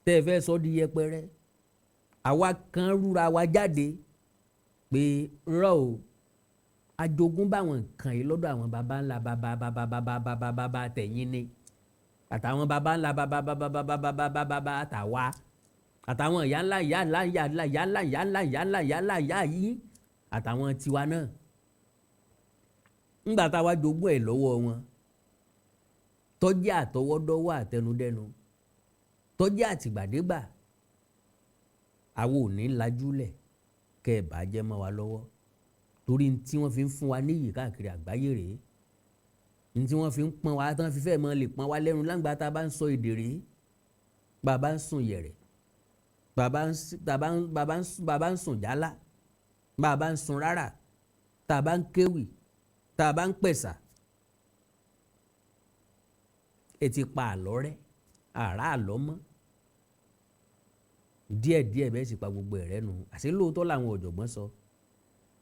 [SPEAKER 2] tẹ́ fẹ́ sọ di yẹpẹrẹ àwa kan rúra wa jáde pé rọ o ajogún báwọn nǹkan yìí lọ́dọ̀ àwọn baba ńlá baba tẹ̀yìn ni àtàwọn baba ńlá baba àtàwa àtàwọn ìyá ńlá yìí àtàwọn tiwa náà ńgbà táwa jogún ẹ̀ lọ́wọ́ wọn tọ́jú àtọwọ́dọ́wọ́ àtẹnudẹ́nu tọ́jú àtìgbàdégbà àwọn ò ní lajúlẹ̀ kẹ́ ẹ̀ bá jẹ́ mọ́ wa lọ́wọ́ torí tí wọ́n fi ń fún wa níyì káàkiri àgbáyé rèé ní tí wọ́n fi ń pọ́n wa tán fi fẹ́ mọ́ lè pọ́n wa lẹ́nu láǹgbà tá a bá ń sọ èdè rèé bàbá ń sùn yẹ̀rẹ̀ bàbá ń sùn jálá bàbá ń sùn rárá tá a bá ń kéwì tá a bá ń pẹ̀sà ẹ ti pa àlọ́ rẹ́ àrà àlọ́ mọ́ díẹ̀díẹ̀ bẹ́ẹ̀ sì pa gbogbo ẹ̀rẹ́ nu àṣé lóòótọ́ làwọn ọ̀jọ̀gbọ́n sọ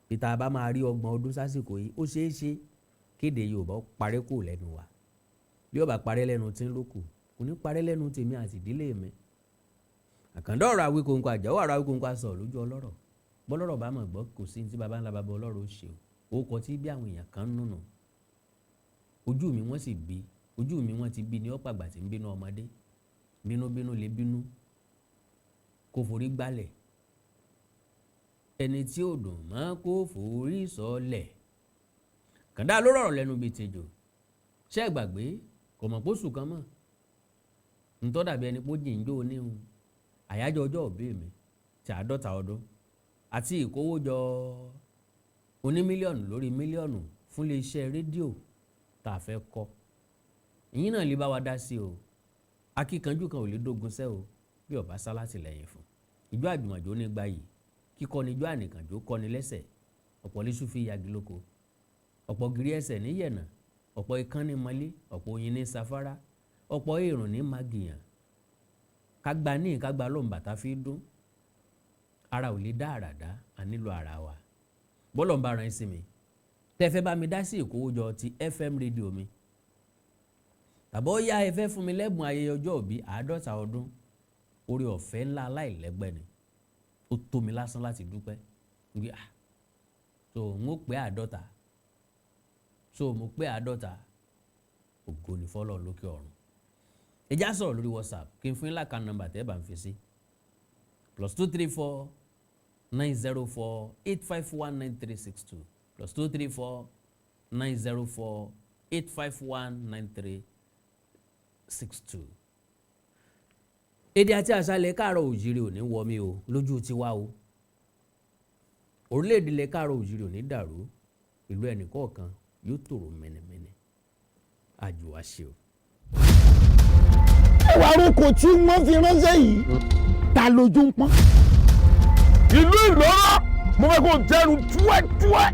[SPEAKER 2] peter bá máa rí 30 ọdún sásìkò yìí ó ṣeé ṣe kéde Yorùbá parẹ́ kò lẹ́nu wa bí ó bá parẹ́ lẹ́nu tí ń lókù kò ní parẹ́ lẹ́nu tèmi àti ìdílé mi. Àkàndá ọ̀rọ̀ Awíkonko àjàwó ọ̀rọ̀ Awíkonko aṣọ lójú ọlọ́rọ̀ bọ́lọ́rọ̀ bá mọ̀ gbọ́ kò sí ní tí baba ńlá baba ọlọ́rọ̀ ó ṣe o kọ tí bí àwọn èèyàn kan nùnà ojú mi wọ́n sì bí ojú mi wọ́n ti bí ní ọ̀pọ̀ àgbà tí ń bínú ọmọdé bínúbínú lè bínú kó forí gbálẹ̀ ẹni tí ò dùn mọ́ kó forí sọlẹ̀. Àkàndá ló rọ̀rọ̀ lẹ́nu bíi tejò ṣé ẹ gbàgbé kò mọ̀ pósù kan mọ̀ ntọ́ dàbí ẹni pé ó jìn jó oníhun àyájọ́ ọjọ́ òbí mi ti 50 ọdún àti ìkówójọ onímílíọ̀nù lórí mílíọ̀nù fún iléeṣẹ́ rédíò tá a fẹ́ kọ́ ìyín náà lè bá wa dá sí o akíkanjú kan ò lè dógun sẹ́ o bí ọba sá látìlẹ́yìn fún ìjọ àjùmọ̀jó ní gbayì kíkọ́ ni ijó ànìkànjó kọ́ ni lẹ́sẹ̀ ọ̀pọ̀ léṣu fi yagi lóko ọ̀pọ̀ gírí ẹsẹ̀ ní yẹ̀nà ọ̀pọ̀ ikán ní mọ́lé ọ̀pọ̀ oyin ní safárá ọ̀pọ̀ èrùn ní magìyàn kágbá ní kágbá lóun bàtà fi dún ara ò lè dá àrà dá a nílò ara wa bọ́lọ̀ ń bá ran sí mi tẹ́fẹ́ bá mi dá sí ìkówójọ ti FM rédíò mi tàbí ó yá ẹ fẹ́ fún mi lẹ́bùn ayẹyẹ ọjọ́ òbí 50 ọdún orí ọ̀fẹ́ ńlá aláìlẹ́gbẹ́ ni ó tó mi lásán láti dúpẹ́ níbi so n ó pé 50 so mo pé 50 ògo ni fọ́lọ́ lókè ọ̀run ẹ já sọ̀rọ̀ lórí WhatsApp kí n fún yín láka nọ́mbà tẹ́ bá ń fi sí +234 904 851 9362 +234 904 851 9362. Èdè àti àṣàlẹ̀ káàrọ̀ òjìrì ò ní wọmi o lójú tiwa o orílẹ̀-èdè lẹ káàrọ̀ òjìrì ò ní dàrú ìlú ẹnìkọ̀ọ̀kan yóò tòrò mẹ́nẹ̀mẹ́nẹ̀ àjò àṣẹ o.
[SPEAKER 7] ẹwà arúgbó tí wọ́n fi ránṣẹ́ yìí ta lójú ń pọ́n. ìlú Ìlọ́rọ̀ mo fẹ́ kó jẹ́rù túwẹ́túwẹ́.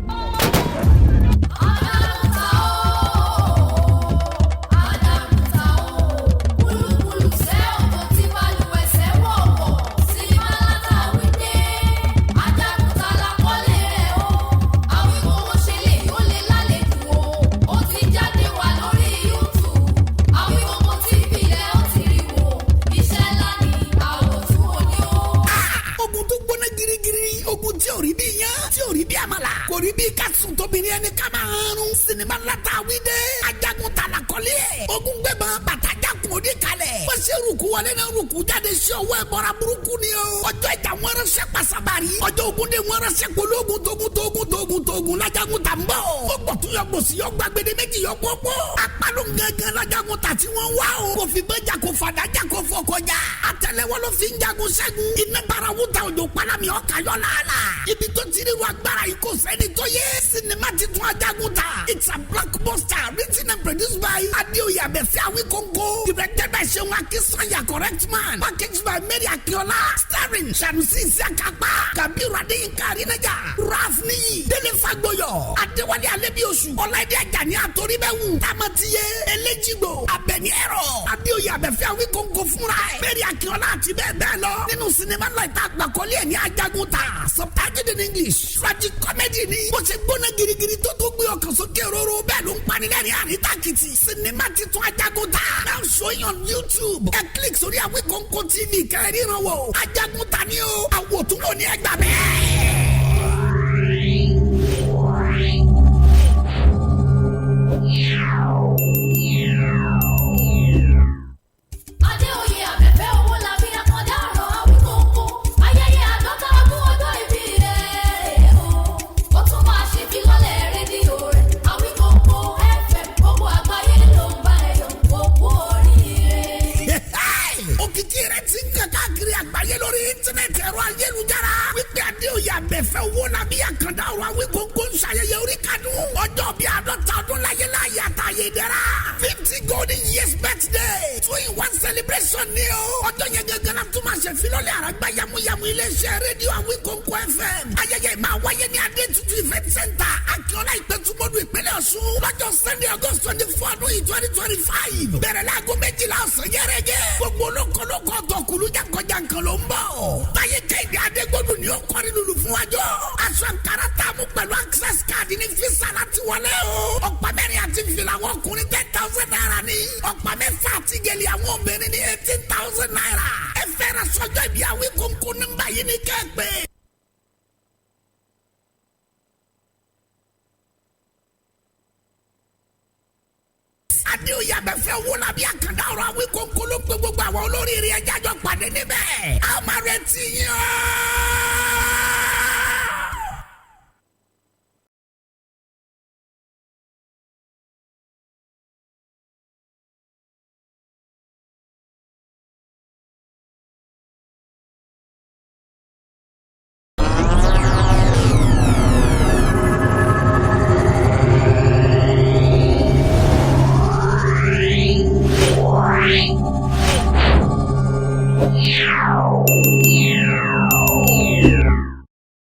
[SPEAKER 1] Obìnrin ẹni ká máa rún sinimá látàwí dé. Ajagun tala kọ́lé ẹ̀. Ogun gbẹ̀bọ̀n bàtàjà kùn òní kalẹ̀. Bó ṣe rúkú wọlé náà rúkú jáde sí ọwọ́ ẹ̀bọra burúkú ni o. ọjọ́ ìjà wọn ránṣẹ́ pasabari. ọjọ́ ogun de wọn ránṣẹ́ pológun tógun lajagun ta ń bọ̀. ó gbọ̀tú yọ gbòsì yọ gbàgbede méjì yọ pọ́pọ́. apalo gángan lajagun ta tí wọ́n wá o. kò fi bẹ́jà kò fàdájà kò fọkọjà. àtẹ́lẹwọ́ ló fi ń jagun ṣẹ́gun. iná barawu ta òjò palami ọkà yọ làálà. ibi tó ti rí wa gbára yìí kò sẹ́ni tó yẹ. sinimá ti tún ajagun ta. it's a blockbuster written and produced by Adeoye Abẹ́fẹ́ Awikonko. directed by Seun Akínsànyà correct man. packaged by Mary Akiola. starring Sanusi Isiakapa. Kabiru Adéyínká Arínájà. Ralph Niyi. Délé Fagboyọ. Adéwálé Alébíoṣù. Ọláìdé Àjàní Àtòríbẹ̀wù. Tamatiye. Eléjìgbò. Abẹ́ni ẹ̀rọ. Adeoye Abẹ́fẹ́ Awikonko fúnra ẹ̀. Mary Akiola àti bẹ́ẹ̀ bẹ́ẹ̀ lọ. nínú sinimá náà ìta àgbàkọ́lé ẹ̀ ní ajagun ta. subtitled in English. tragic comedy ni. bó ṣe gbóná girigiri tó gbé ọkàn sókè róró bẹ́ẹ̀ ló ń panilẹ́rìn àríntàkìtì. sinimá titun ajagun ta. now showing on YouTube. ẹ click sórí Awikonko TV kẹrìnrán wò. ajagun ta ni o. àwòtún ló ní ẹgbàá bẹ́ẹ̀.
[SPEAKER 8] Adeoye Abẹ́fẹ́ owó làbí akọ̀dá ọ̀rọ̀ Awikonko. ayẹyẹ àádọ́ta ọdún ọjọ́ ìbí rẹ̀ o. ó tún máa ṣèfilọ́lẹ̀ rédíò rẹ̀ Awikonko FM. gbogbo àgbáyé ló ń bá ẹ yọ̀. òkú oríire.
[SPEAKER 1] òkìkí rẹ̀ ti ń kàn káàkiri àgbáyé lórí íńtánẹ́ẹ̀tì ẹ̀rọ ayélujára. wípé Adeoye Abẹ́fẹ́ owó làbí àkàndá ọ̀rọ̀ Awikonko ń ṣayẹyẹ orí kadùn. ọjọ́ bíi àádọ́ta ọdún láyé láyé àtàyè dẹ́ra. 50 golden years birthday. 2-in-1 celebration ni o. ọjọ́ yẹn gẹ́gẹ́ la tún máa ṣe filọ́lẹ̀ àràgbá yamuyamu iléeṣẹ́ rédíò Awikonko FM. ayẹyẹ máa wáyé ní Adétutù event center Akíọ́lá Ìpẹ́tùmọ́dù ìpínlẹ̀ Ọ̀ṣun. lọ́jọ́ Sunday August 24 ọdún 2025. bẹ̀rẹ̀ láago 12 ọ̀sán yẹ́rẹ́gẹ́. gbogbo olókòlókò tọkùlù jankan ló ń bọ̀. báyé Kẹ́hìndé Adégbòdù ni ó kọrin lulu fún wájọ́. aṣọ àǹkárá tààmú pẹ̀lú access card ní fisa láti wọlé o. ọ̀pá mẹ́rin àti fìlà àwọn ọkùnrin 10,000 naira ni. ọ̀pá mẹ́fà àti gèlè àwọn obìnrin ní 18,000 naira. ẹ fẹ́ràn sọ́jọ́ ìbí Awikonko nígbà yìí ní kẹ́gbẹ́. Adeoye Abẹ́fẹ́ owó làbí àkàndá ọ̀rọ̀ Awikonko ló pé gbogbo àwọn olóríire ẹja jọ pàdé níbẹ̀. a máa retí yín.
[SPEAKER 9] Yeah.